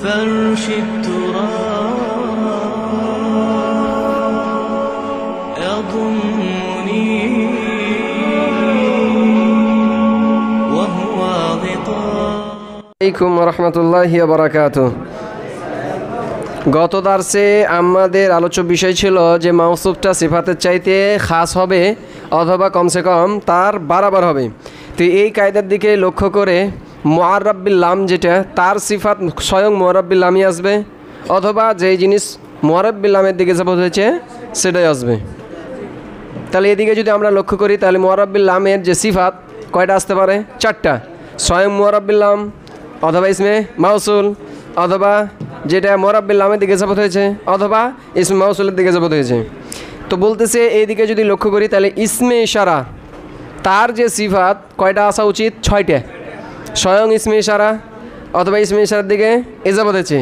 فرش التراب يضمني وهو غطاء عليكم ورحمة الله وبركاته। গত দার্সে আমাদের আলোচ্য বিষয় ছিল যে মাউসুফটা সিফাতের চাইতে খাস হবে অথবা কমসে কম তার বারাবার হবে। তো এই কায়দার দিকে লক্ষ্য করে মুআররাব বিল লাম যেটা তার সিফাত স্বয়ং মুআররাব বিল লামই আসবে অথবা যেই জিনিস মুআররাব বিল লামের দিকে যাবত হয়েছে সেটাই আসবে। তাহলে এদিকে যদি আমরা লক্ষ্য করি তাহলে মুআররাব বিল লামের যে সিফাত কয়টা আসতে পারে? চারটা। স্বয়ং মুআররাব বিল লাম অথবা ইসমে মাউসুল অথবা যেটা মুআররাব বিল লামের দিকে যাবত হয়েছে অথবা ইসমে মাউসুলের দিকে যাবত হয়েছে। তো বলতেছে এইদিকে যদি লক্ষ্য করি তাহলে ইসমে ইশারা তার যে সিফাত কয়টা আসা উচিত? ছয়টা। স্বয়ং ইসমে ইশারা অথবা ইসমে ইশারার দিকে ইজাবত হয়েছে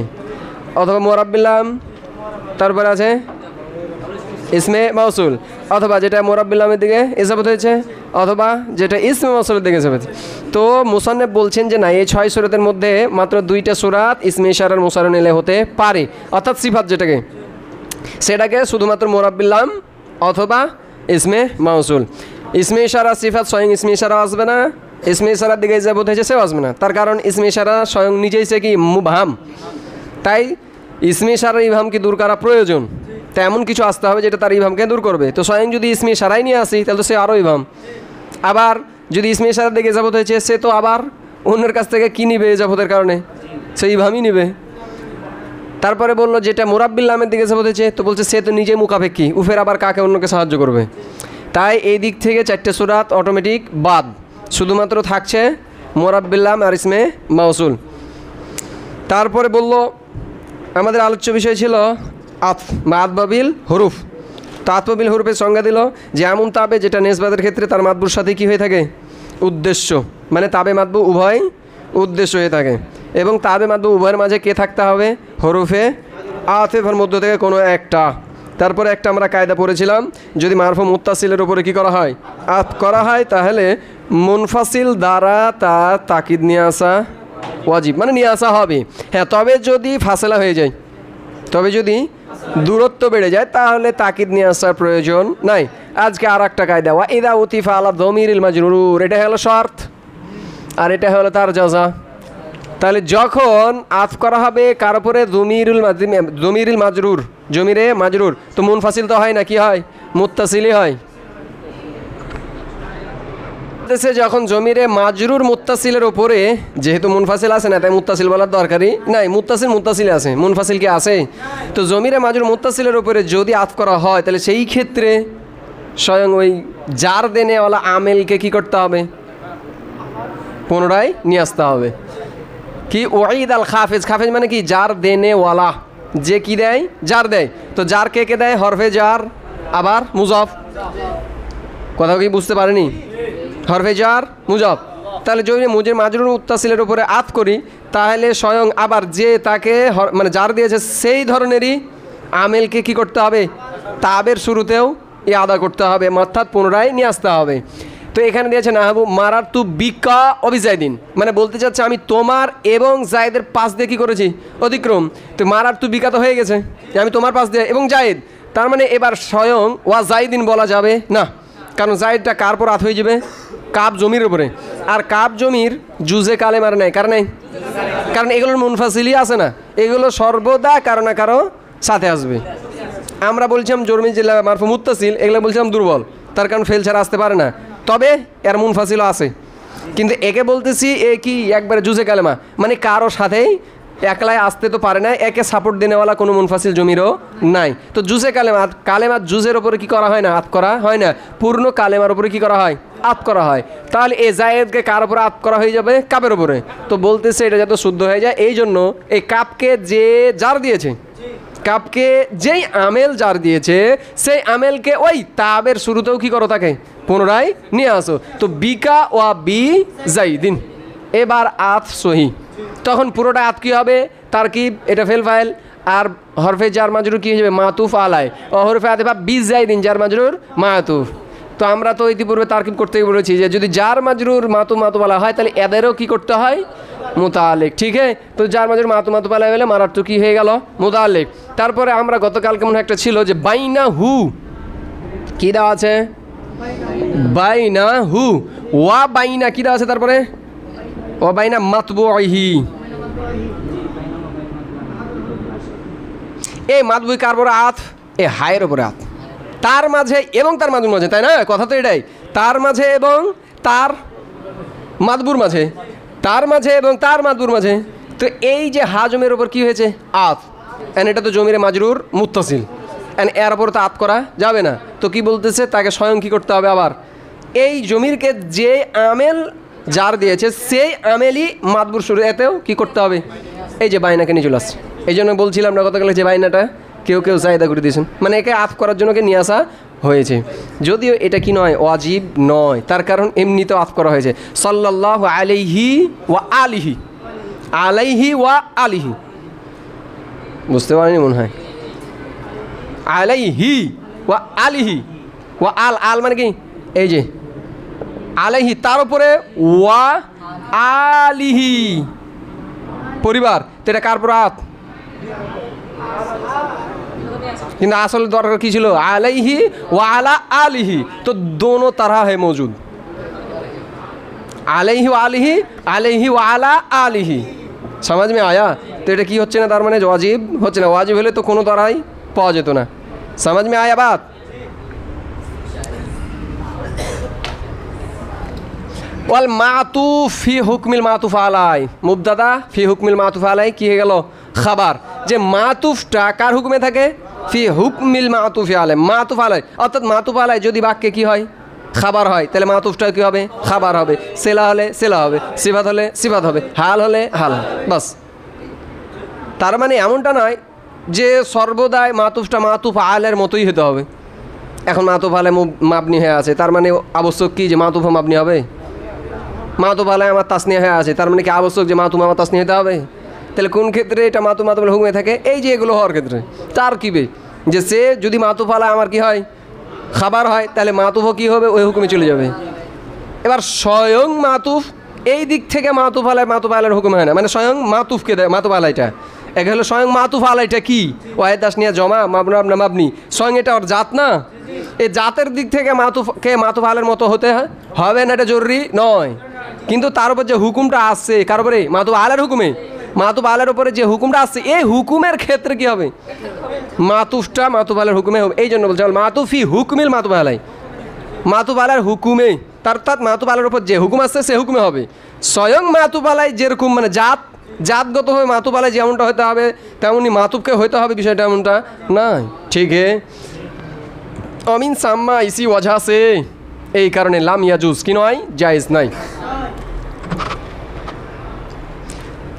অথবা মুআররাব বিল লাম, তারপরে আছে ইসমে মাউসুল অথবা যেটা মুআররাব বিল লামের দিকে ইজাবত হয়েছে অথবা যেটা ইসমে মাউসুলের দিকে ইজাবত। তো মুসান্নেফ বলছেন যে না, এই 6 সূরাতের মধ্যে মাত্র 2টা সূরাত ইসমে ইশারার মুসাররণ এলে হতে পারে, অর্থাৎ সিফাত যেটাকে সেটাকে শুধুমাত্র মুআররাব বিল লাম অথবা ইসমে মাউসুল। ইসমে ইশারা সিফাত স্বয়ং ইসমে ইশারা আসবে না, ইসমে ইশারার দিকে ইজাবত হয়েছে সেও আসবে না। তার কারণ ইসমে ইশারা স্বয়ং নিজেই সে কি মুবহাম, তাই ইসমে ইশারার ইবহামকে দূর করা প্রয়োজন। তো এমন কিছু আসতে হবে যেটা তার ইবহামকে দূর করবে। তো স্বয়ং যদি ইসমে ইশারাই নিয়ে আসি তাহলে তো সে আরও ইবহাম। আবার যদি ইসমে ইশারার দিকে ইজাবত হয়েছে সে তো আবার অন্যের কাছ থেকে কী নিবে? ইজাবতের কারণে সে ইবহামই নিবে। তারপরে বললো যেটা মুআররাব বিল লামের দিকে ইজাবত হয়েছে, তো বলছে সে তো নিজে মুকাফেক্ষী, উফের আবার কাকে অন্যকে সাহায্য করবে। তাই এই দিক থেকে 4টে সূরাত অটোমেটিক বাদ, শুধুমাত্র থাকছে মুআররাব বিল লাম আর ইসমে মাউসুল। তারপরে বলল আমাদের আলোচ্য বিষয় ছিল আতফ বা আতবাবিল হরুফ। তো আতবাবিল হরুফের সংজ্ঞা দিল যে এমন তাবে যেটা নেসবাতের ক্ষেত্রে তার মাতবুর সাথে কী হয়ে থাকে? উদ্দেশ্য, মানে তাবে মাতবু উভয় উদ্দেশ্য হয়ে থাকে এবং তাবে মাতবু উভয়ের মাঝে কে থাকতে হবে? হরুফে আতিফের মধ্য থেকে কোনো একটা। তারপরে একটা আমরা কায়দা পড়েছিলাম, যদি মারফু মুত্তাসিলের উপরে কি করা হয়? আত করা হয়, তাহলে মুনফাসিল দ্বারা তার তাকিদ নিয়ে আসা ওয়াজিব, মানে নিয়ে আসা হবে। হ্যাঁ, তবে যদি ফাসলা হয়ে যায়, তবে যদি দূরত্ব বেড়ে যায় তাহলে তাকিদ নিয়ে আসার প্রয়োজন নাই। আজকে আর একটা কায়দা, ওয়া ইদা উতিফা আলা যমিরিল মাজরুর, এটা হলো শর্ত আর এটা হলো তার জাযা। তাহলে যখন আতফ করা হবে কার উপরে? যমিরুল মাজরুর, জমিরে মাজরুর, তো মুনফাসিল তো হয় না, কি হয়? মুত্তাসিলই হয়। যখন জমিরে মাজরুর মুত্তাসিলের উপরে, যেহেতু মুনফাসিল আছে না তাই মুত্তাসিল বলার দরকারই নাই, মুত্তাসিল আছে, মুনফাসিল কি আছে? তো জমিরে মাজরুর মুত্তাসিলের উপরে যদি আতফ করা হয় তাহলে সেই ক্ষেত্রে স্বয়ং ওই জার দেনেওয়ালা আমেলকে কি করতে হবে? পুনরায় নিয়ে আসতে হবে। কি? ওয়াইদ আল খাফেজ, খাফেজ মানে কি? জার দেনেওয়ালা, যে কি দেয়? জার দেয়। তো জার কে কে দেয়? হরফে জার আবার মুজাফ। কথা কি বুঝতে পারেনি? হরফে জার মুজাফ। তাহলে যদি মাজরুর মুত্তাসিলের উপরে আত করি তাহলে স্বয়ং আবার যে তাকে মানে জার দিয়েছে সেই ধরনেরই আমেলকে কি করতে হবে? তাবের শুরুতেও এ আদা করতে হবে, অর্থাৎ পুনরায় নিয়ে আসতে হবে। তো এখানে দিয়েছে নাহাবু মারার তু বিকা অবিজাইদিন, মানে বলতে চাচ্ছে আমি তোমার এবং জায়েদের পাশ দিয়ে কী করেছি? অতিক্রম। তো মারার তু বিকা তো হয়ে গেছে, আমি তোমার পাশ দিয়ে এবং জায়েদ, তার মানে এবার স্বয়ং ওয়া জাইদিন বলা যাবে না, কারণ জায়েদটা কার পর আত হয়ে যাবে? কাব জমির উপরে। আর কাব জমির জুজে কালেমার নেই, কারণ নেই, কারণ এগুলোর মুনফাসিলই আছে না, এগুলো সর্বদা কারো না কারো সাথে আসবে। আমরা বলছিলাম জরমি জেলা মারফু মুত্তাসিল, এগুলো বলছিলাম দুর্বল, তার কারণ ফেল ছাড়া আসতে পারে না, তবে এর মুনফাসিলও আছে। কিন্তু একে বলতেছি এ কি একবারে জুজে কালেমা, মানে কারো সাথেই একলাই আসতে তো পারে না, একে সাপোর্ট দেনেওয়ালা কোনো মুনফাসিল জমিরও নাই। তো জুজে কালেমা, কালেমা জুজের ওপরে কি করা হয় না? আত করা হয় না, পূর্ণ কালেমার উপরে কি করা হয়? আত করা হয়। তাহলে এ জায়েদকে কার উপরে আত করা হয়ে যাবে? কাপের উপরে। তো বলতেছে এটা যাতে শুদ্ধ হয়ে যায়, এই জন্য এই কাপকে যে জার দিয়েছে, কাপকে যেই আমেল জার দিয়েছে সেই আমেলকে ওই তাবের শুরুতেও কি করো? তাকে পুনরায় নিয়ে আসো। তো বিকা ওয়া বি জাইদিন, এবার আত সহি, তখন পুরোটা আত কী হবে? তারকিব, এটা ফেল ফাইল, আর হরফে জার মাজরুর কী হয়ে যাবে? মাতুফ আলায়, ও হরফে আতিফা বি জাইদিন জার মাজরুর মাতুফ। তো আমরা তো ইতিপূর্বে তারকিব করতেই বলেছি যে যদি জার মাজরুর মাতুফ বলা হয় তাহলে এদেরও কি করতে হয়? মুতাআল্লিক। ঠিক আছে, তো যার মাজরুর মাতুফ আলাইহি হলে মারাত্তু কি হয়ে গেল? মুতাআল্লিক। তারপরে আমরা গতকাল কেমন একটা ছিল যে বাইনা হু কি দেওয়া আছে? বাইনা হু ওয়া বাইনা কি দেওয়া আছে? তারপরে ও বাইনা মাতবুইহি। এই মাতবুই কার উপরে আত? এ হায়ের উপরে আত। তার মাঝে এবং তার মাদবুর মাঝে, তাই না? কথা তো এটাই, তার মাঝে এবং তার মাদবুর মাঝে, তার মাঝে এবং তার মাদবুর মাঝে। তো এই যে হাজমের ওপর কি হয়েছে? আত। এন এটা তো জমিরে মাজরুর মুত্তাসিল, এন এর ওপর তো আত করা যাবে না। তো কি বলতেছে? তাকে স্বয়ং কী করতে হবে? আবার এই জমিরকে যে আমেল যার দিয়েছে সেই আমেলই মাদবুর শুরু এতেও কী করতে হবে? এই যে বাইনাকে নিয়ে চলে আসছে। এই জন্য বলছিলাম না গতকালে যে বাইনাটা কেউ কেউ চাহিদা করে দিয়েছেন, মানে একে আফ করার জন্য নিয়ে আসা হয়েছে। যদিও এটা কি নয়, ওয়াজিব নয়, তার কারণ এমনিতেও আফ করা হয়েছে। সাল্লাল্লাহু আলাইহি ওয়া আলিহি, আলাইহি ওয়া আলিহি, বুঝতে পারিনি মনে হয়। আলাইহি ওয়া আলিহি, ওয়া আল, আল মানে কি? এই যে আলাইহি, তার উপরে ওয়া আলিহি পরিবার। তো এটা কার পর আত? কিন্তু আসলে দরকার কি ছিল? আলাইহি ওয়া আলা আলিহি। তো দোনো তারা है मौजूद, আলাইহি ওয়া আলিহি, আলাইহি ওয়া আলা আলিহি। समझ में आया? তো এটা কি হচ্ছে না, তার মানে ওয়াজিব হচ্ছে না। ওয়াজিব হলে তো কোনো তারাই পাওয়া যেত না। समझ में आया बात? ওয়াল মাতুফ ফি হুকমিল মাতুফ আলাই, মুবতাদা ফি হুকমিল মাতুফ আলাই কি হয়ে গেল? খাবার। যে মাতুফটা কার হুকুমে থাকে? ফি হুকমিল মাতুফ আলাই, মাতুফ আলাই। অর্থাৎ মাতুফ আলাই যদি বাক্যে কি হয়? খাবার হয়, তাহলে মাতুফটা কি হবে? খাবার হবে। সেলা হলে সেলা হবে, সিফাত হলে সিফাত হবে, হাল হলে হাল হবে, বাস। তার মানে এমনটা নয় যে সর্বদাই মাতুফটা মাতুফ আলের মতোই হতে হবে। এখন মাতুফ আলে মাবনি হয়ে আছে, তার মানে আবশ্যক কি যে মাতুফ মাবনি হবে? মাতুফ আলায় আমার তাসনিয়া হয়ে আছে, তার মানে কি আবশ্যক যে মাতুফ আমার তাসনিয়া হতে হবে? তাহলে কোন ক্ষেত্রে এটা মাতুফ মাতুফ হুকুমে থাকে? এই যে এগুলো হওয়ার ক্ষেত্রে। তার কি বে যে সে যদি মাতুফ আলায় আমার কি হয়? খাবার হয়, তাহলে মাতুফও কী হবে? ওই হুকুমে চলে যাবে। এবার স্বয়ং মাতুফ এই দিক থেকে মাতুফ আলাইয়ের হুকুম হয় না, মানে স্বয়ং মাতুফকে দেয় মাতুফ আলাইটা। এক হলো স্বয়ং মাতুফ আলাইটা কি? ওয়াহেদ তাসনিয়া জমা মাবনা আপনা মাবনি, স্বয়ং এটা ওর জাত না। এই জাতের দিক থেকে মাতুফকে মাতুফ আলের মতো হতে হবে না, এটা জরুরি নয়। কিন্তু তার উপর যে হুকুমটা আসছে কার উপরে? মাতুফ আলের হুকুমে। মাতুফ আলের উপরে যে হুকুমটা আসছে এই হুকুমের ক্ষেত্রে কি হবে? মাতুফটা মাতুফ আলের হুকুমে হবে। এই জন্য বলছে মাতুফি হুকমিল মাতুফ আলাই, মাতুফ আলার হুকুমে। তার মাতুফ আলের উপর যে হুকুম আসছে সে হুকুমে হবে। স্বয়ং মাতুফ আলাই যেরকম মানে জাতগতভাবে মাতুফ আলাই যেমনটা হতে হবে তেমনি মাতুফকে হইতে হবে, বিষয়টা এমনটা নয়। ঠিক অমিন সাম্মা ইসি ওয়াজা সে, এই কারণে লাম ইয়াজুজ কি নয়? জায়েজ নাই।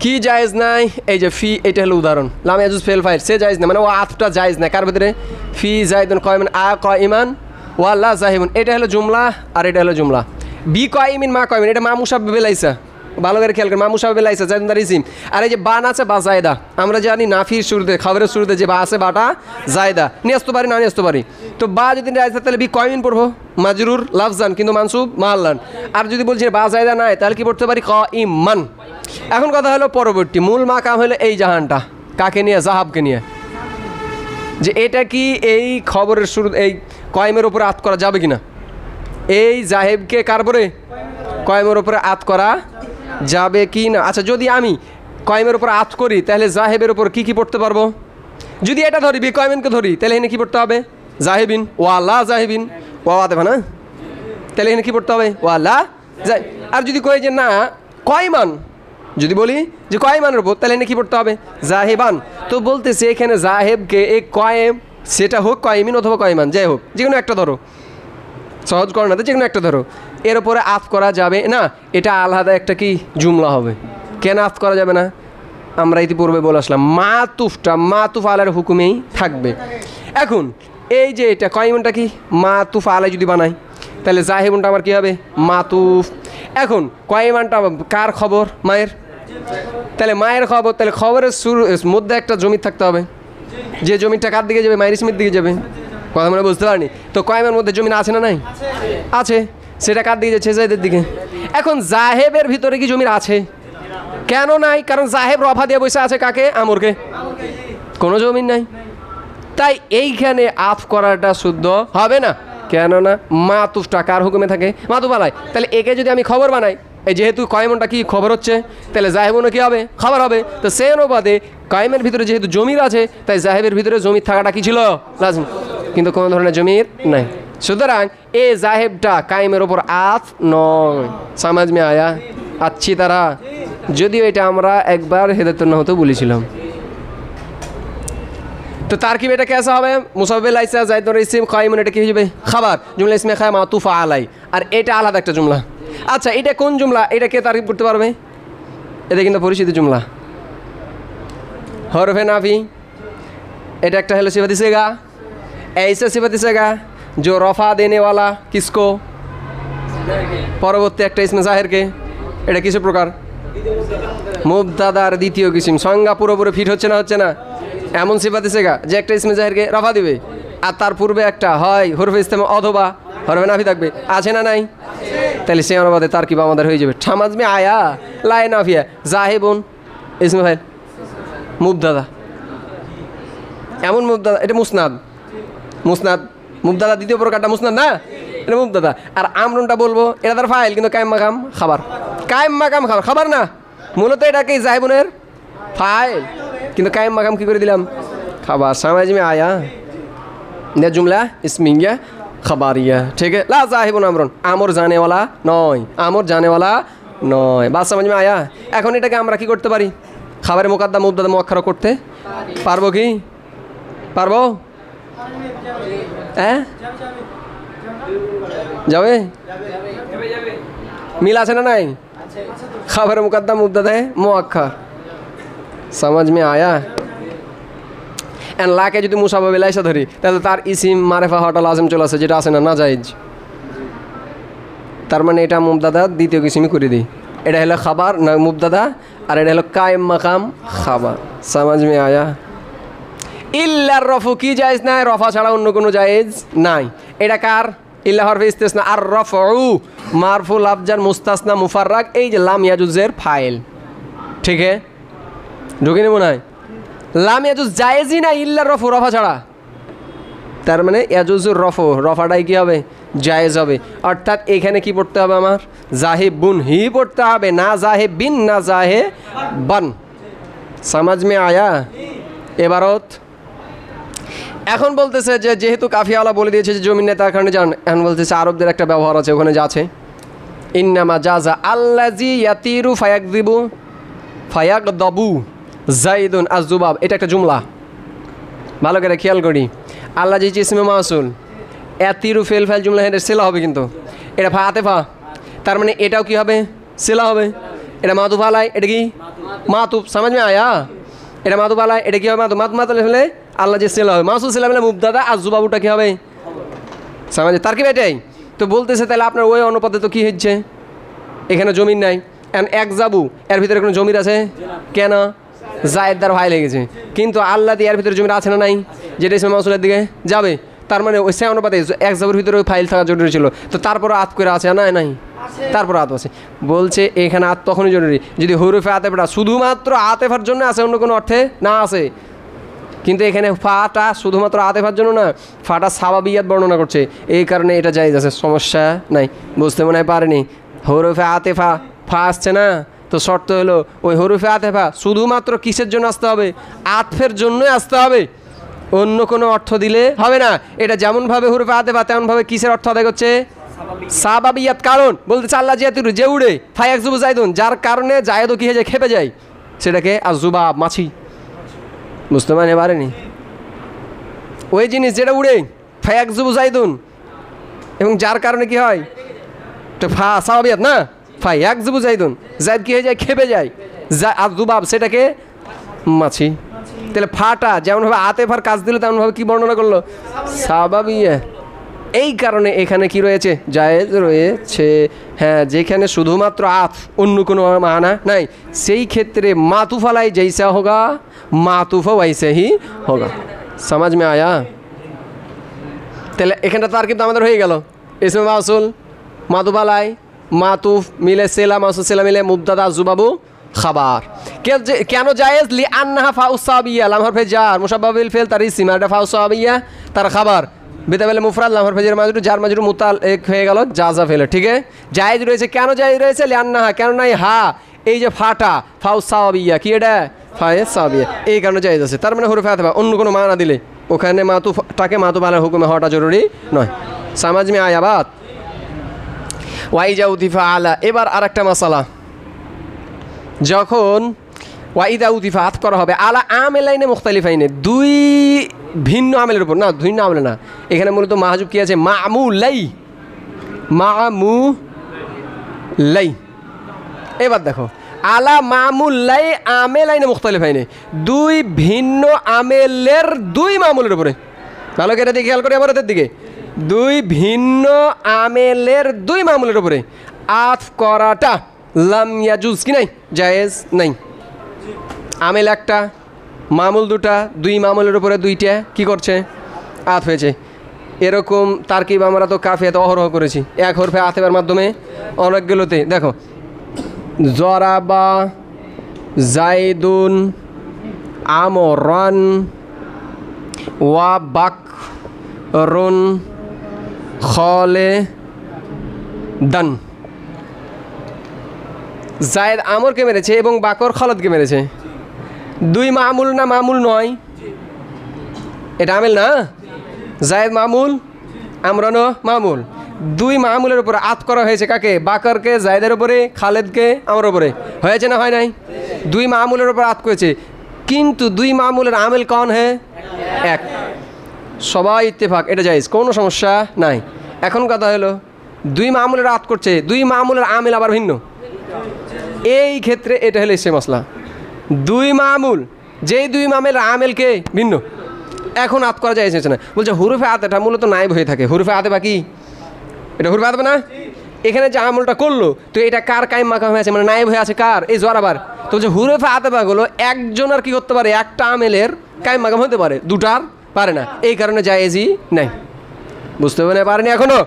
কি জায়েজ নাই? এই যে ফি, এটা হলো উদাহরণ। লাম ইয়াজুজ ফেল ফাইল, সে জায়েজ না, মানে ও আতটা জায়েজ না। কার ভিতরে? ফি জাইদুন কায়িমান আ কায়িমান ওয়া লা জাহিবুন, এটা হলো জুমলা আর এটা হলো জুমলা। বি কায়িমিন মা কায়িমিন, এটা মা মুসাব্বিবে লাইসা, ভালো করে খেয়াল করে, মা মুসাব্বিবে লাইসা জাইদুন দার ইসিম। আর এই যে বান আছে বা জায়দা, আমরা জানি নাফির শুরুতে খবরের শুরুতে যে বা আছে বাটা জায়দা, নিয়ে আসতে পারি না নিয়ে আসতে পারি। তো বা যদি রাইসা তাহলে বি কায়িমিন পড়বো, মাজরুর লাফজান কিন্তু মানসুব মাল্লান। আর যদি বলছি বা জায়দা নাই তাহলে কি পড়তে পারি? কায়িমান। এখন কথা হলো পরবর্তী মূল মাকাম হলো এই জাহানটা, কাকে নিয়ে? জাহাবকে নিয়ে। যে এটা কি এই খবরের শুরু এই কয়েমের উপরে আত করা যাবে কি না? এই জাহেবকে কার উপরে? কয়েমের উপরে আত করা যাবে কি না? আচ্ছা, যদি আমি কয়েমের উপর আত করি তাহলে জাহেবের উপর কি কি পড়তে পারবো? যদি এটা ধরি বি কয়েমেনকে ধরি তাহলে এখানে কী পড়তে হবে? জাহেবিন ওয়াল্লা জাহেবিন ওয়া দেবে না, তাহলে এখানে কী পড়তে হবে? ওয়াল্লা। আর যদি কই যে না কয়মান, যদি বলি যে কয়মানের উপর তাহলে এখানে কী পড়তে হবে? জাহেবান। তো বলতেছে এখানে জাহেবকে এই কয়েম, সেটা হোক কয়েমিন অথবা কয়মান, যাই হোক যে কোনো একটা ধরো, সহজ করো না, যে কোনো একটা ধরো, এর উপরে আত করা যাবে না। এটা আলাদা একটা কি জুমলা হবে। কেন আত করা যাবে না? আমরা ইতিপূর্বে বলে আসলাম মাতুফটা মাতুফ আলার হুকুমেই থাকবে। এখন এই যে এটা কয়মনটা কি মাতুফ আলাই যদি বানাই তাহলে জাহেবনটা আমার কী হবে? মাতুফ। এখন কয়মানটা কার খবর? মায়ের। তাহলে মায়ের খবর, তাহলে খবরের মধ্যে একটা জমি থাকতে হবে, যে জমিটা কার দিকে যাবে? মায়ের ইসমের দিকে যাবে। কথা মানে বুঝতে পারিনি? তো কয়মার মধ্যে জমি আছে না নাই? আছে। সেটা কার দিকে যাচ্ছে? জাহেদের দিকে। এখন জাহেবের ভিতরে কি জমির আছে? কেন নাই? কারণ জাহেব রফা দিয়ে বসে আছে কাকে? আমরকে। কোনো জমিন নাই, তাই এইখানে আফ করাটা শুদ্ধ হবে না। কেননা মাতুফটা কার হুকুমে থাকে? মাতুফ আলাই। তাহলে একে যদি আমি খবর বানাই, এই যেহেতু কয়মনটা কি খবর হচ্ছে, তাহলে জাহেবনও কি হবে? খবর হবে। তো সেই অনুপাতে কায়েমের ভিতরে যেহেতু জমির আছে, তাই জাহেবের ভিতরে জমির থাকাটা কি ছিল? লাজম। কিন্তু কোনো ধরনের জমির নাই, সুতরাং এ জাহেবটা কায়েমের ওপর আফ নয়। সমাজ মে আয়া? আচ্ছি তারা, যদিও এটা আমরা একবার হেদায়েতুন নাহতে বলেছিলাম। তো তারকিব এটা কেসা হবে? মুসাব্বিল লাইসা যাইদুর ইসম কায়েমুন, এটা কি হয়ে যাবে? খাবার। জুমলা ইসমে খায় মাতুফা আলাই। আর এটা আলাদা একটা জুমলা। আচ্ছা, এটা কোন জুমলা? এটা কে তারিফ করতে পারবে? এটা কিন্তু পরিচিত জুমলা, হরফে নাফি। এটা একটা হলো सिफत सेगा, ऐसा सिफत सेगा जो रफा देने वाला किसको? পরবর্তী একটা ইসমে জাহেরকে। এটা কিছু প্রকার মুবতাদার দ্বিতীয় কিসিম। সংজ্ঞা পুরোপুরি ফিট হচ্ছে না? হচ্ছে না। এমন সিফাত সেগা যে একটা ইসমে জাহেরকে রফা দিবে, আর তার পূর্বে একটা হয় হরফে ইস্তেমা অথবা হরফে নাফি থাকবে। আছে না নাই? তাহলে সে অনুবাদে তারকিব আমাদের হয়ে যাবে সমাজ মে আয়া লাই নাফিয়া জাহেবুন ইসমে ফাইল মুবতাদা। এমন মুবতাদা, এটা মুসনাদ। মুসনাদ মুবতাদা দ্বিতীয় প্রকারটা মুসনাদ না, এটা মুবতাদা। আর আমরুনটা বলবো এটা তার ফাইল, কিন্তু কায়েম মাকাম খাবার। কায়েম মাকাম খাবার, খাবার না, মূলত এটাকে জাহেবুনের ফাইল, কিন্তু কায়েম মাকাম কি করে দিলাম? খাবার। সমাজ মে আয়া? जुमला इसमिया खबारिया, ठीक है। ला जाहिबुन আমরুন, আমর জানেওয়ালা নয়, আমর জানেওয়ালা নয়। বাস समझ में आया? এখন এটাকে আমরা কি করতে পারি? খাবারের মুকাদ্দাম মুবতাদা মুআক্খার করতে পারবো কি? পারবো? হ্যাঁ, যাবে? মিল আছে না নাই? খাবারের মুকাদ্দাম মুবতাদা মুআক্খার। समझ में आया? এন্ড লাকে যদি মুসাবাবে লাইসা ধরি, তাহলে তার ইসিম মারেফা হওয়াটা লাজম চলে আসে, যেটা আছে না নাজায়েজ। তার মানে এটা মুবতাদা দ্বিতীয় কিসিমই করে দিই। এটা হলো খাবার না মুবতাদা, আর এটা হলো কায়েম মাকাম খাবার। সমাজ মে আয়া? ইল্লার রফু কি জায়েজ নাই? রফা ছাড়া অন্য কোনো জায়েজ নাই। এটা কার? ইল্লা হরফে ইস্তিসনা। আর রফউ মারফু লাফজান মুস্তাসনা মুফাররাক, এই যে লাম ইয়াজুজের ফাইল, ঠিক है? ঢুকে নেব নাই? লাম ইয়াজুজ জায়েজই না ইল্লার রফু, রফা ছাড়া। তার মানে ইয়াজুজুর রফু, রফাটাই কি হবে? জায়েজ হবে। অর্থাৎ এখানে কি পড়তে হবে আমার? জাহিব বুন হি পড়তে হবে, না জাহেব বিন, না জাহে বান। সমাজ মে আয়া? এবারত এখন বলতেছে যে যেহেতু কাফিয়াওয়ালা বলে দিয়েছে যে জমিন নেই, তার কারণে জান। এখন বলতেছে আরবদের একটা ব্যবহার আছে, ওখানে যা আছে ইন্নামা জাজা আল্লাজি ইয়াতিরু ফায়াকযিবু ফায়াকদাবু জাইদুন আজ-জুবাব। এটা একটা জুমলা, ভালো করে খেয়াল করি। আল্লাহ জি ইসমে মাউসুল, ইয়াতিরু ফেল ফাইল জুমলা, এটা সেলা হবে, কিন্তু এটা ফা আতেফা, তার মানে এটাও কি হবে? সেলা হবে। এটা মাতুফ আলাই, এটা কি মাতুফ। সমাজ মে আয়া? এটা মাতুফ আলাই, এটা কি হবে? মাতুফ। মাতুফ হলে আল্লাহ যে সেলা হবে, মাউসুল সেলা হলে মুবতাদা, আজ-জুবাবুটা কি হবে? সমাজে তার কি এটাই তো বলতেছে। তাহলে আপনার ওই অনুপাতে তো কি হচ্ছে? এখানে জমিন নাই। এক যাবু এর ভিতরে কোনো জমির আছে? কেন? জায়েদার ভাই লেগেছে, কিন্তু আল্লাহ দিয়ে এর ভিতরে জমির আছে না নাই? যেটা ইসমে মাউসুলের দিকে যাবে, তার মানে ওই সে অনুপাতে এক যাবুর ভিতরে ওই ফাইল থাকা জরুরি ছিল। তো তারপরে আত করে আছে না নাই? তারপর আত আছে। বলছে এখানে আত তখনই জরুরি যদি হরফে আতেফাটা শুধুমাত্র আতেফার জন্য আছে, অন্য কোনো অর্থে না আছে। কিন্তু এখানে ফাটা শুধুমাত্র আতেফার জন্য না, ফাটা সাবাবিয়াত বর্ণনা করছে, এই কারণে এটা জায়েজ আছে, সমস্যা নাই। বুঝতে মনে হয় পারেনি? হরফে আতেফা ফা আসছে না, তো শর্ত হলো ওই হরফে আতেফা শুধুমাত্র কিসের জন্য আসতে হবে? আতফের জন্যই আসতে হবে, অন্য কোনো অর্থ দিলে হবে না। এটা যেমনভাবে হরফে আতেফা, তেমনভাবে কিসের অর্থ আদায় করছে? সাবাবিয়াত। কারণ বলতে আল্লাহ জিয়াতুর যে উড়ে ফায়াকযুবু জাইদুন, যার কারণে জায়েদও কি হয়ে যায়? খেপে যায়, সেটাকে আজ-জুবাব মাছি। বুঝতে মানে পারেনি? ওই জিনিস যেটা উড়ে ফায়াকযুবু জাইদুন, এবং যার কারণে কি হয়? তো ফা সাবাবিয়াত না, ফায়াকযুবু জাইদুন, জায়দ কি হয়ে যায়? খেপে যায়। আজ-জুবাব সেটাকে মাছি। তাহলে ফাটা যেমনভাবে আতেফার কাজ দিল, তেমনভাবে কি বর্ণনা করলো? সাবাবিয়া। এই কারণে এখানে কি রয়েছে? জায়েজ রয়েছে। হ্যাঁ, যেখানে শুধুমাত্র আত, অন্য কোনো মানা নাই, সেই ক্ষেত্রে মাতুফ আলাই জৈসা হোগা মাতুফ ওয়াইসে হি হোগা। সমাজ মে আয়া? তাহলে এখানটা তার কিন্তু আমাদের হয়ে গেল ইসমে মাউসুল, মাতুফ আলাই, মাতুফ মিলে সেলা, মাউসুল সেলা মিলে মুবতাদা, জুবাবু খাবার। কেন জায়েজ? লি আন্নাহা ফাউ সাবিয়া, লাম হরফে জার, মুসাব্বাহ বিল ফিল তার ইসিম, আর এটা ফাউ সাবিয়া তার খাবার। বেতাবেলে মুফরাদ, লাম হরফে জার মাজরুর, জার মাজরুর মুতাল্লিক হয়ে গেল জাজা ফেলে। ঠিক আছে, জায়েজ রয়েছে। কেন জায়েজ রয়েছে? লি আন্নাহা, কেন নাই হা এই যে ফাটা, ফাউ সাবিয়া, কি এটা ফায়ে সাবিয়া, এই কারণে জায়েজ আছে। তার মানে হরফে আতফা, অন্য কোনো মানা দিলে ওখানে মাতুফটাকে মাতুফ আলার হুকুমে হওয়াটা জরুরি নয়। সামাজ মে আয়াবাত ওয়াইজা উদিফা আলা। এবার আর একটা মাসালা, যখন ওয়াইদা উদিফা আত করা হবে আলা আমেলাইনে মুখতালিফাইনে, দুই ভিন্ন আমেলের উপর, না ভিন্ন আমলে না, এখানে মূলত মাহজুব কি আছে? মামুলাই, মামুলাই। এবার দেখো আলা মামুল্লাই আমেলাইনে মুখতালিফাইনে, দুই ভিন্ন আমেলের দুই মামুলের উপরে। ভালো করে দিকে খেয়াল করি, আবার এদের দিকে, দুই ভিন্ন আমেলের দুই মামুলের উপরে আতফ করাটা লাম ইয়াজুজ, কি নাই? জায়েজ নাই। আমেল একটা, মামুল দুটা, দুই মামুলের উপরে দুইটা কি করছে? আতফ হয়েছে। এরকম তারকিব আমরা তো কাফিয়াতে অহরহ করেছি, এক হরফে আতফের মাধ্যমে অনেকগুলোতে। দেখো জরাবা জাইদুন আমরান ওয়া বাকরুন খালেদান। জায়েদ আমরকে মেরেছে এবং বাকর খালেদকে মেরেছে। দুই মামুল না মামুল নয়? এটা আমেল না? জায়েদ মামুল, আমরানও মামুল। দুই মামুলের উপরে আত করা হয়েছে কাকে? বাকরকে জায়েদের উপরে, খালেদকে আমার উপরে। হয়েছে না হয় নাই? দুই মামুলের উপর আত করেছে, কিন্তু দুই মামুলের আমেল কন হে? এক। সবাই ইত্তেফাক, এটা জায়েজ, কোনো সমস্যা নাই। এখন কথা হলো দুই মামুলের আত করছে, দুই মামুলের আমেল আবার ভিন্ন। এই ক্ষেত্রে এটা হলো সে মশলা, দুই মামুল, যেই দুই মামের আমেলকে ভিন্ন, এখন আত করা যায় না। বলছে হুরুফে আত, এটা মূলত নাইব হয়ে থাকে। হুরুফে আতে বাকি, এটা হুরুফে আতে না? এখানে যে আমলটা করলো, তো এটা কার কায়েম মাকাম হয়ে আছে, মানে নাইব হয়ে আছে কার? এই জরাবার। তো বলছে হুরুফে আতে বাগুলো একজনের কি করতে পারে? একটা আমেলের কায়েম মাকাম হতে পারে, দুটার পারে না। এই কারণে জায়েজই নাই। বুঝতে পারেনি এখনো?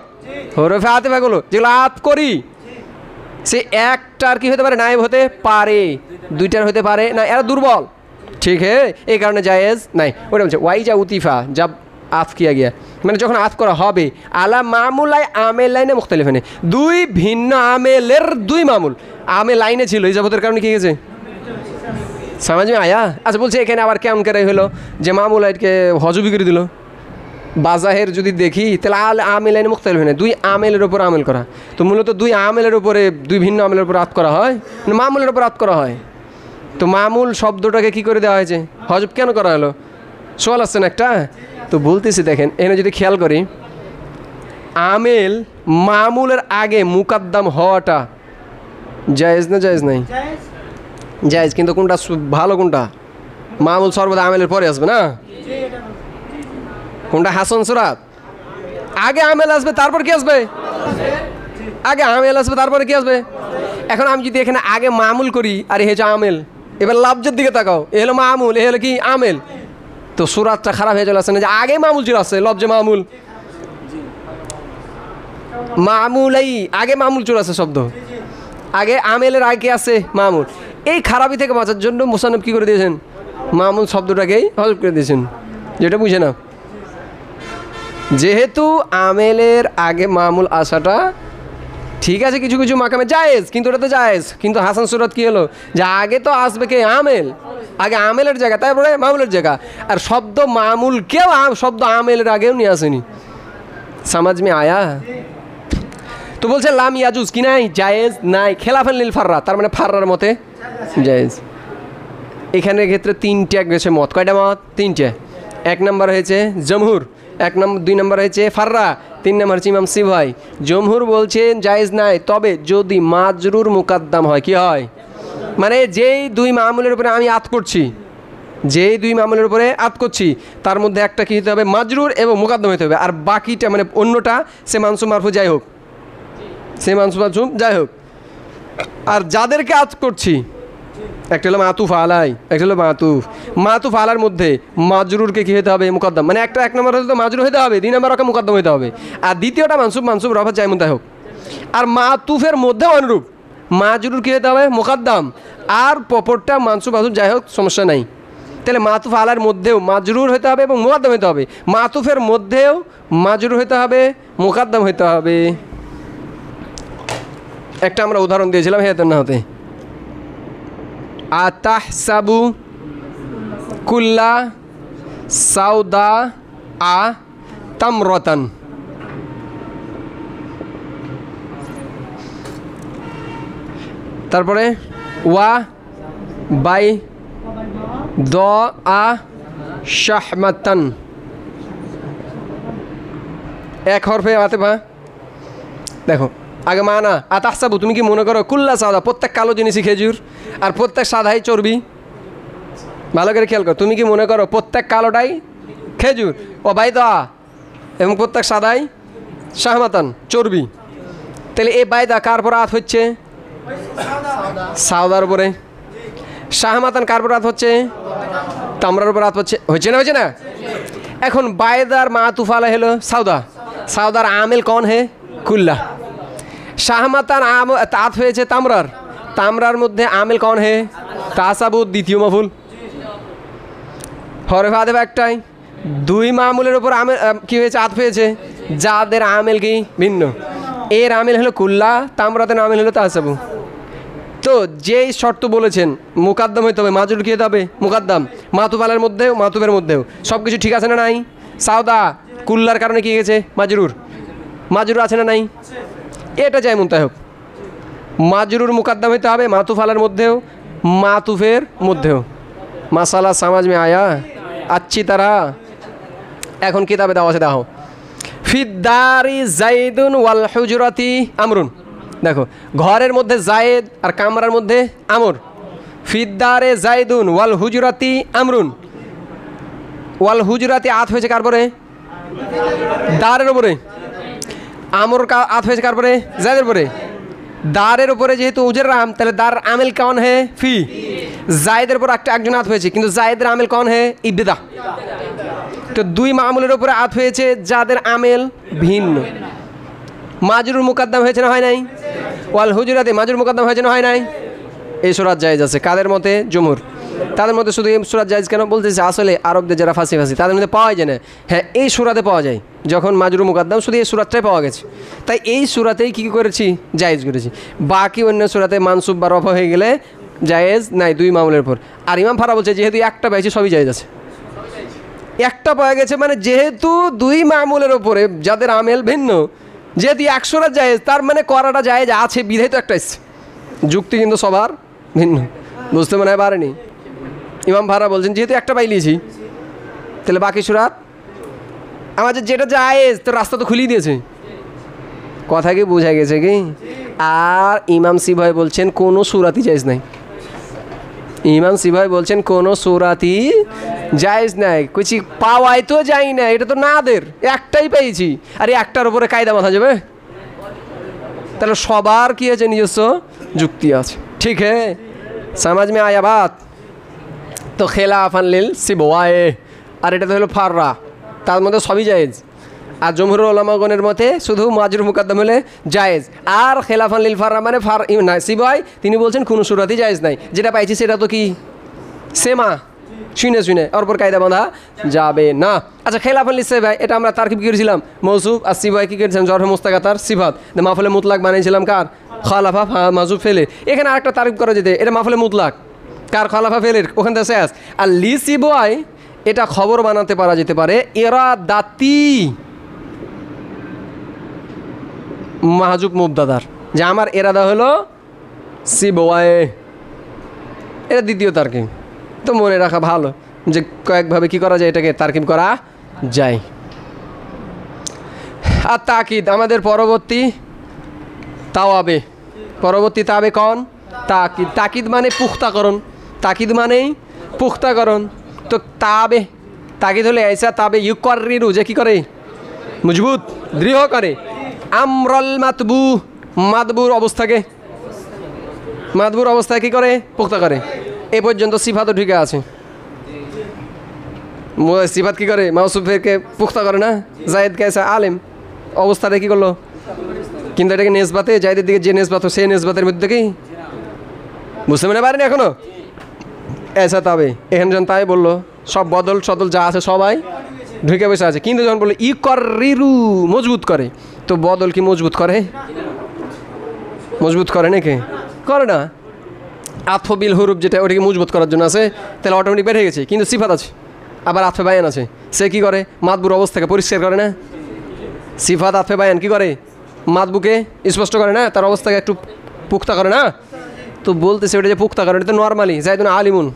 হুরুফে আতে বাগুলো যেগুলো আত করি, সে একটার কি হতে পারে? নাইব হতে পারে, দুইটার হতে পারে না, এরা দুর্বল। ঠিক হে, এই কারণে জায়েজ নাই। ওটা বলছে ওয়াইজা উতিফা যাব আফ কিয়া গিয়া, মানে যখন আফ করা হবে আলা মামুলাই আমেল লাইনে মুখতালিফ হয়নি, দুই ভিন্ন আমেলের দুই মামুল আমেল লাইনে ছিল, এই যাবতের কারণে কি গেছে? সমাজ মে আয়া? আচ্ছা বলছে এখানে আবার কেমন করে হলো যে মামুল আইটকে হজবি করে দিল? বাজাহের যদি দেখি তাহলে আমেল লাইনে মুখতালিফ হয় না, দুই আমেলের উপর আমেল করা। তো মূলত দুই আমেলের উপরে, দুই ভিন্ন আমেলের উপর আত করা হয়, মামুলের উপর আত করা হয়। তো মামুল শব্দটাকে কি করে দেওয়া হয়েছে? হজব কেন করা হলো? সোয়াল আসছে না একটা? তো বলতেছি দেখেন, এখানে যদি খেয়াল করি, আমেল মামুলের আগে মুকাদ্দাম হওয়াটা জায়েজ না জায়েজ নাই? জায়েজ, কিন্তু কোনটা ভালো? কোনটা? মামুল সর্বদা আমেলের পরে আসবে না? কোনটা হাসান সুরাত? আগে আমেল আসবে তারপর কি আসবে? আগে আমেল আসবে তারপরে কি আসবে? এখন আমি যদি এখানে আগে মামুল করি, আর এ হচ্ছে আমেল, এবার লাফজের দিকে তাকাও, এ হলো মামুল, এ হলো কি আমেল, তো সুরাতটা খারাপ হয়ে চলে আসছে না? যে আগে মামুল ছিল, আসছে লফজে মামুল, মামুলাই আগে মামুল চলে আসছে শব্দ, আগে আমেলের আগে আছে মামুল। এই খারাপি থেকে বাঁচার জন্য মুসান্নফ কি করে দিয়েছেন? মামুল শব্দটাকেই হজব করে দিয়েছেন, যেটা বুঝে না। যেহেতু আমেলের আগে মামুল আসাটা ঠিক আছে, কিছু কিছু মাকামে জায়েজ, কিন্তু ওটা তো জায়েজ, কিন্তু হাসান সুরাত কি হলো যে আগে তো আসবে কে? আমেল, আগে আমেলের জায়গা, তারপরে মামুলের জায়গা। আর শব্দ মামুল কেউ শব্দ আমেলের আগেও নিয়ে আসেনি। সমাজ মে আয়া? তো বলছে লাম ইয়াজুজ, কি নাই? জায়েজ নাই। খেলাফান লিল ফাররা, তার মানে ফাররার মতে জায়েজ। এখানের ক্ষেত্রে তিনটে গেছে মত। কয়টা মত? তিনটে। এক নম্বর হয়েছে জমহুর, দুই নম্বর হয়েছে ফাররা, তিন নম্বর হচ্ছে ইমাম সিভাই। জমহুর বলছেন জায়েজ নাই, তবে যদি মাজরুর মুকাদ্দাম হয়। কি হয়? মানে যেই দুই মামুলের উপরে আমি আত করছি, যেই দুই মামুলের উপরে আত করছি, তার মধ্যে একটা কী হতে হবে? মাজরুর এবং মুকাদ্দাম হতে হবে। আর বাকিটা মানে অন্যটা সে মানসুব মারফু যাই হোক, সে মানসুব মারফু যাই হোক। আর যাদেরকে আত করছি, একটা হলো মাতুফ আলাই, একটা হলো মাতুফ আলার মধ্যে মাজরুরকে কী হতে হবে? মুকদ্দম। মানে একটা এক নম্বর হলে তো মাজরুর হতে হবে, দুই নম্বর ওকে মুকদ্দম হতে হবে, আর দ্বিতীয়টা মানসুব রফা যাই মধ্যে হোক। আর মাতুফের মধ্যে অনুরূপ, মাজরুর কী হতে হবে মুকাদ্দাম, আর পপরটা মানসুব মাসুব যাই হোক সমস্যা নাই। তাহলে মাতুফ আলার মধ্যেও মাজরুর হতে হবে এবং মুকাদ্দাম হতে হবে, মাতুফের মধ্যেও মাজরুর হতে হবে মুকাদ্দাম হতে হবে। একটা আমরা উদাহরণ দিয়েছিলাম হেয়াতের না হতে, আতাহসাবু কুল্লা সাউদা আ তামরাতান। তারপরে ওয়া বাই দ আ শাহমাতান, এক হরফে আতেফা। দেখো আগে মানা আতাহসাবু, তুমি কি মনে করো কুল্লা সাদা প্রত্যেক কালো জিনিসই খেজুর আর প্রত্যেক সাদাই চর্বি? ভালো করে খেয়াল করো, তুমি কি মনে করো প্রত্যেক কালোটাই খেজুর? ও বাই দা এবং প্রত্যেক সাদাই শাহমাতান চর্বি। তাহলে এই বাইদা কার পর আত হচ্ছে? সাউদার উপরে। শাহমাতান কার পর আত হচ্ছে? তামরার উপর আত হচ্ছে। হয়েছে না? এখন বায়দার মাতুফ আলা হলো সাউদা, সাউদার আমেল কন হে কুল্লা। শাহমাতান আত হয়েছে তামরার, তামরার মধ্যে আমেল কন হে তাসাবুদ দ্বিতীয় মাফুল। হরফ আদেফ একটাই, দুই মামুলের উপর আমেল কি হয়েছে? আত হয়েছে, যাদের আমেল কি ভিন্ন। এর আমেল হলো কুল্লা, তামরাতের আমেল হলো তাসাবু। তো যেই শর্ত বলেছেন মুকাদ্দাম হইতে হবে, মাজরুর কি হতে হবে মুকাদ্দাম, মাতুফ আলার মধ্যেও মাতুফের মধ্যেও সব কিছু ঠিক আছে না নাই? সাউদা কুল্লার কারণে কি গেছে মাজরুর, মাজরুর আছে না নাই? এটা যাই মনতায় হোক, মাজরুর মুকাদ্দাম হইতে হবে মাতুফ আলার মধ্যেও মাতুফের মধ্যেও। মাসালা সমাজ মে আয়া আচ্ছি তারা। এখন কিতাবে দেওয়া আছে, দেখো ফিদ্দারি জাইদুন ওয়াল হুজরাতি আমরুন। দেখো ঘরের মধ্যে জায়েদ আর কামরার মধ্যে আমর। ফিদ্দারে জাইদুন ওয়াল হুজরাতি আমরুন। ওয়াল হুজরাতি আত হয়েছে কার পরে? দারের উপরে। আমর আত হয়েছে কার পরে? জায়েদের উপরে। দারের উপরে যেহেতু উজের রাম, তাহলে দার আমেল কন হে ফি। জায়েদের উপর একজন আত হয়েছে, কিন্তু জায়েদের আমেল কন হে ইবতিদা। তো দুই মামুলের উপরে আত হয়েছে যাদের আমেল ভিন্ন। মাজরুর মুকাদ্দাম হয়েছে না হয় নাই? ওয়াল হুজরাতে মাজরুর মুকাদ্দাম হয়েছে না হয় নাই? এই সূরাত জায়েজ আছে কাদের মতে? জুমহুর। তাদের মধ্যে শুধু এই সূরাত জায়েজ কেন বলতেছে? আসলে আরবদের যারা ফাঁসি তাদের মধ্যে পাওয়া যায় না। হ্যাঁ এই সূরাতে পাওয়া যায়, যখন মাজরুর মুকাদ্দাম শুধু এই সূরাতটাই পাওয়া গেছে, তাই এই সূরাতেই কী করেছি? জায়েজ করেছি। বাকি অন্য সূরাতে মানসুব বা রফা হয়ে গেলে জায়েজ নাই দুই মামুলের উপর। আর ইমাম ফারা বলছে যেহেতু একটা পেয়েছি সবই জায়েজ আছে। একটা পাওয়া গেছে মানে যেহেতু দুই মামুলের ওপরে যাদের আমেল ভিন্ন, যেহেতু 100টা জায়েজ, তার মানে করাটা জায়েজ আছে বিধায় তো একটা এসছে। যুক্তি কিন্তু সবার ভিন্ন, বুঝতে মনে হয় পারেনি। ইমাম ফারা বলছেন যেহেতু একটা পাইলিয়েছি, তাহলে বাকি সূরাত আমাদের যেটা জায়েজ তো রাস্তা তো খুলিয়ে দিয়েছে। কথা কি বোঝা গেছে কি? আর ইমাম সিভাই বলছেন কোনো সূরাতই জায়েজ নাই। ইমাম সিভাই বলছেন কোনো সূরাতই জায়েজ নাই। কইছি পাওয়াই তো যাই না, এটা তো নাদের, একটাই পেয়েছি, আর একটার উপরে কায়দা মাথা যাবে? তাহলে সবার কি আছে? নিজস্ব যুক্তি আছে। ঠিক হ্যাঁ, সমাজ মে আয়া বাত। তো খেলাফান লিল সিবওয়ায়ে, আর এটা তো হলো ফাররা, তার মধ্যে সবই জায়েজ। আর জমহুর উলামাগণের মতে শুধু মাজরুর মুকাদ্দাম হলে জায়েজ, আর খেলাফান লিল ফাররা মানে ফার না সিবওয়াই তিনি বলছেন কোনো সূরাতই জায়েজ নাই। যেটা পাইছি সেটা তো কি সেমা, শুনে অপর কায়দা বাঁধা যাবে না। আচ্ছা খেলাফান লিল সিবওয়াই, এটা আমরা তারকিব করেছিলাম মৌসুফ, আর সিবওয়াই কি করেছিলাম জরফে মুস্তাকাতার সিফাত, মাফলে মুতলাক বানিয়েছিলাম কার? খালাফা মাজুব ফেলে। এখানে আরেকটা তারিফ করা যেতে, এটা মাফলে মুতলাক কার? খালাফা ফেলের, ওখান থেকে শেষ। আর লি সিবওয়াই এটা খবর বানাতে পারা যেতে পারে এরা দাতি মাহজুব মুবতাদার, যে আমার এরাদা হলো সিবওয়াই, এটা দ্বিতীয় তারকিব। তো মনে রাখা ভালো যে কয়েকভাবে কি করা যায়, এটাকে তারকিব করা যায়। আর তাকিদ আমাদের পরবর্তী তাওয়াবে, পরবর্তী তাবে কন? তাকিদ। তাকিদ মানে পুখতাকরণ, তাকিদ মানেই পুখতাকরণ। তো তাবে তাকিদ হলে ऐसा তাবে ইউকাররিরু, যে কি করে? মজবুত দৃঢ় করে। আমরল মাতবু, মাতবুর অবস্থাকে, মাতবুর অবস্থায় কি করে? পুখতা করে। এ পর্যন্ত সিফাতও ঠিক আছে। সিফাত কি করে? মাউসুফেরকে পুখতা করে না? জায়েদ কেসা আলেম অবস্থাটা কি করলো? কিন্তু এটাকে নেসবাতে জাইদের দিকে যে নেসবাত সেই নেসবাতের মধ্যে থেকেই বুঝতে মনে পারেনি এখনো এসা তবে এখানে যখন তাই বললো সব বদল সদল যা আছে সবাই ঢুকে বসে আছে, কিন্তু যখন বললো ই কর রিরু মজবুত করে, তো বদল কি মজবুত করে? মজবুত করে নাকি? করে না। আতফবিল হুরুফ যেটা ওটাকে মজবুত করার জন্য আছে, তাহলে অটোমেটিক বের হয়ে গেছে, কিন্তু সিফাত আছে আবার আতফে বায়ান আছে, সে কি করে? মাতবুর অবস্থাকে পরিষ্কার করে না। সিফাত আতফে বায়ান কি করে? মাতবুকে স্পষ্ট করে না, তার অবস্থাকে একটু পুক্তা করে না। তো বলতেছে ওটা যে পুক্তা করে, এটা তো নর্মালি জাইদুন আলিমুন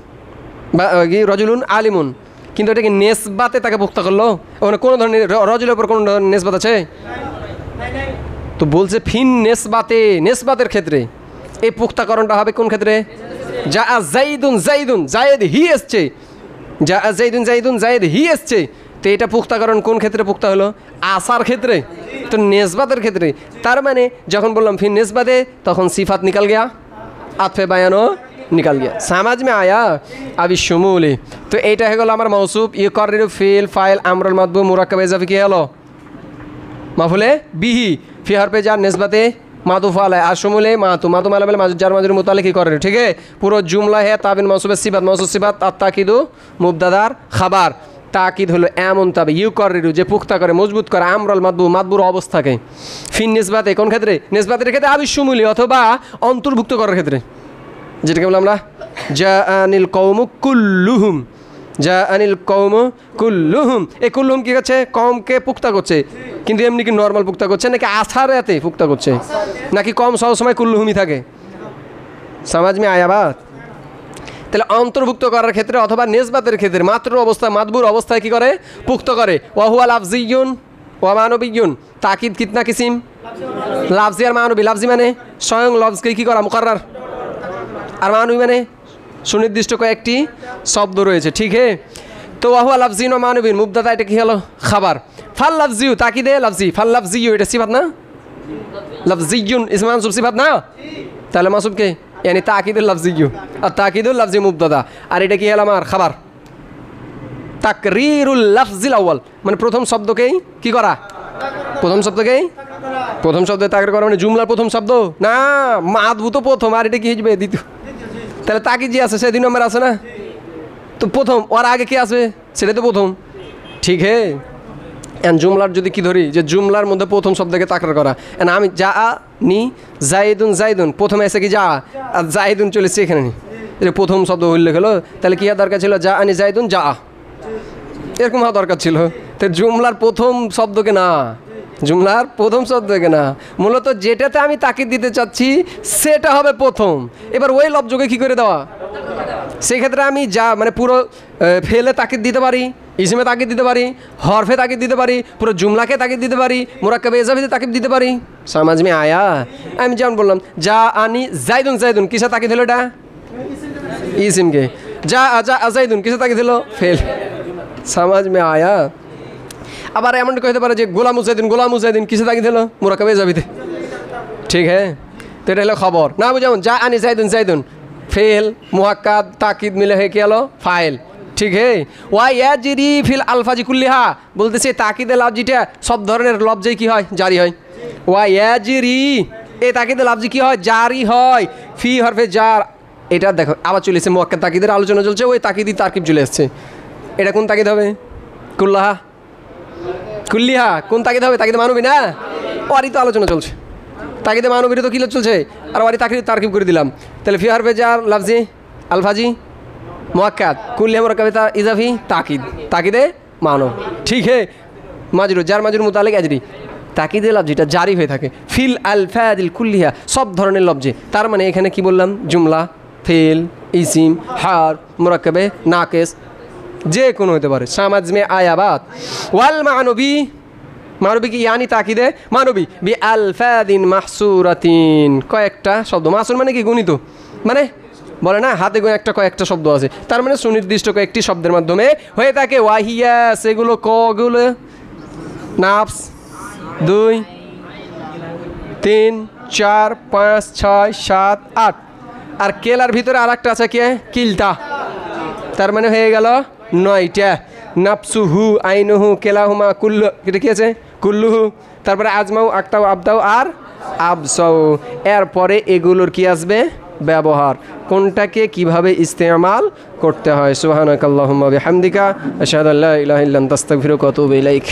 বা কি রজুলুন আলিমুন, কিন্তু এটাকে নেসবাতে তাকে পুক্তা করলো, ওখানে কোনো ধরনের রজুলের উপর কোনো ধরনের নেসবাত আছে? তো বলছে ফিন নেসবাতে, নেসবাতের ক্ষেত্রে এই পুক্তাকরণটা হবে কোন ক্ষেত্রে? যা জাইদুন জাইদুন জায়েদ হি এসছে, যা জাইদুন জাইদুন জায়েদ হি এসছে, তো এটা পুক্তাকরণ কোন ক্ষেত্রে পুক্তা হলো? আসার ক্ষেত্রে, তো নেসবাতের ক্ষেত্রে। তার মানে যখন বললাম ফিন নেসবাতে, তখন সিফাত নিকাল গিয়া, আতফে বায়ানও নিকাল গিয়া, সামাজ মে আয়া আবি শুমুলি। তো এইটা হয়ে গেল আমার মৌসুফ। ইউকাররিরু ফিল ফাইল আমরুল মাতবু মুরাক্কাব ইজাফি কি হলো? মাফুলে বিহি ফি হরফে জার নেসবাতে মাতুফ আলাই আর শুমুলে মাতু মাতু মালা বলে মাজুর জার মাজুর মুতালে কি করে, ঠিক আছে? পুরো জুমলা হে তাবিন মৌসুফের সিফাত, মৌসুফ সিফাত আর তাকিদু মুবতাদার খাবার। তাকিদ হলো এমন তবে ইউকাররিরু যে পুক্তা করে মজবুত করে আমরুল মাতবু মাতবুর অবস্থাকে ফিন নিসবাতে কোন ক্ষেত্রে? নিসবাতের ক্ষেত্রে আবি শুমুলি অথবা অন্তর্ভুক্ত করার ক্ষেত্রে, যেটাকে বললাম আমরা যা আনিল কৌমু কুল্লুহুম, যা আনিল কৌমু কুল্লুহুম। এই কুল্লুহুম কী করছে? কমকে পুক্তা করছে, কিন্তু এমনি কি নর্মাল পুক্তা করছে নাকি আসারাতে পুক্তা করছে, নাকি কম সবসময় কুল্লুহুমই থাকে? সমাজ মে আয়াবাত। তাহলে অন্তর্ভুক্ত করার ক্ষেত্রে অথবা নেসবাতের ক্ষেত্রে মাত্র অবস্থায় মাতবুর অবস্থায় কী করে? পুক্ত করে। ওয়াহুয়া লাফজিয়ুন ওয়া মানবিয়ুন। তাকিদ কিতনা কিসিম? লাফজি আর মানবী। লাফজি মানে স্বয়ং লফজকে কী করা? মুকাররার। আর মানবী মানে সুনির্দিষ্ট কয়েকটি শব্দ রয়েছে, ঠিক হে? তো ওয়াহুয়া লাফজিন ও মানবিন মুবতাদা, এটা কি হলো? খাবার। ফাল লাফজিউ তাকিদে লাফজি, ফাল লাফজিউ এটা সিফাত না? লাফজিয়ুন ইসম মানসুব সিফাত না? তাহলে মানসুব কে? ইয়ানি তাকিদুল লাফজিয়ু, আর তাকিদুল লাফজি মুবতাদা, আর এটা কি হলো আমার খাবার। তাকরিরুল লাফজিল আউয়াল মানে প্রথম শব্দকেই কি করা? প্রথম শব্দকেই প্রথম শব্দে তাকরির করা, মানে জুমলার প্রথম শব্দ না, মাতবু তো প্রথম, আর এটা কি হিসবে দ্বিতীয়। তাহলে তাকিদ যে আছে সে 2 নম্বর আছে না, তো প্রথম ওর আগে কি আসবে? সেটা তো প্রথম, ঠিক হে? এন জুমলার যদি কি ধরি যে জুমলার মধ্যে প্রথম শব্দকে তাকরার করা, এন আমি যা নি জাইদুন জাইদুন, প্রথমে এসে কি যা, আর জাইদুন চলেছে এখানে নি, এটা প্রথম শব্দ উল্লেখ হলো। তাহলে কি হওয়া দরকার ছিল? যা আনি জাইদুন যা, এরকম হওয়া দরকার ছিল। তো জুমলার প্রথম শব্দকে না, জুমলার প্রথম শব্দকে না, মূলত যেটাতে আমি তাকিদ দিতে চাচ্ছি সেটা হবে প্রথম। এবার ওই লফজকে কী করে দেওয়া? সেক্ষেত্রে আমি যা মানে পুরো ফেলে তাকিদ দিতে পারি, ইসমে তাকিদ দিতে পারি, হরফে তাকিদ দিতে পারি, পুরো জুমলাকে তাকিদ দিতে পারি, মুরাক্কাবে ইজাফিতে তাকিদ দিতে পারি। সমাজ মে আয়া। আমি যেমন বললাম যা আনি জাইদুন জাইদুন, কিসে তাকিদ হলো? এটা ইসমকে। যা যা জাইদুন কিসে তাকিদ হলো? ফেল। সমাজ মে আয়া। আবার এমন কইতে পারে যে গোলাম মুজাহিদিন কিসে তাকিদ হলো? মুরাক্কাবে ইজাফিতে, ঠিক হ্যাঁ? তো এটা হলো খবর না, যেমন যা আনি জাইদুন জাইদুন ফেল মুহাক্কাদ তাকিদ মিলে হয়ে কি হলো? ফাইল, ঠিক হে? ওয়া ইয়াজরি ফিল আলফাজি কুল্লিহা বলতেছে তাকিদে লাফজিটা সব ধরনের লফজেই কি হয়? জারি হয়। ওয়া ইয়াজরি এই তাকিদে লাফজি কি হয়? জারি হয়। ফি হরফে জার, এটা দেখো আবার চলে এসেছে মুহাক্কাদ তাকিদের আলোচনা চলছে, ওই তাকিদি তারকিব চলে এসছে। এটা কোন তাকিদ হবে? কুল্লাহা কুল্লিহা কোন তাকিদ হবে? তাকিদে মানবী না, ওয়ারই তো আলোচনা চলছে। তাকিদে মানবীর তো কিলো চলছে, আর ওয়ারি তাকিদ তারকিব করে দিলাম। তাহলে ফি হরফে জার লাফজি আলফাজি মুআক্কাদ কুল্লিহা মুরাক্কাবে ইজাফি তাকিদ, তাকিদে মানব, ঠিক হে? মাজরুর জার মাজরুর মুতাল্লিক আজরি, তাকিদে লফজিটা জারি হয়ে থাকে ফিল আলফাদিল কুল্লিহা সব ধরনের লফজে। তার মানে এখানে কি বললাম? জুমলা, ফেল, ইসিম, হার, মুরাক্কাবে নাকেস যে কোনো হতে পারে। সমাজ মে আয়াবাত। ওয়াল মানবী, মানবী কি? ইয়ানি তাকিদে মানবী বি আলফাদিন মাহসুরাতিন, কয়েকটা শব্দ। মাহসুর মানে কি? গুণিত, মানে বলে না হাতে গোনা একটা কয়েকটা শব্দ আছে, তার মানে সুনির্দিষ্ট কয়েকটি শব্দের মাধ্যমে হয়ে থাকে। ওয়াহিয়া সেগুলো কগুলো? নাফস 2 3 4 5 6 7 8, আর কেলার ভিতরে আর একটা আছে কে? কিলতা, তার মানে হয়ে গেল 9টা। নাফসুহু আইনুহু কেলাহুমা কুল্লু, এটা কি আছে? কুল্লুহু। তারপরে আজমাউ আক্তাউ আবদাউ আর আবসাউ, এরপরে এগুলোর কি আসবে? ব্যবহার, কোনটাকে কিভাবে ইস্তেমাল করতে হয়। সুবহানাকাল্লাহুম্মা বিহামদিকা আশহাদু আল্লা ইলাহা ইল্লা আনতা আস্তাগফিরুকা ওয়া আতুবু ইলাইক।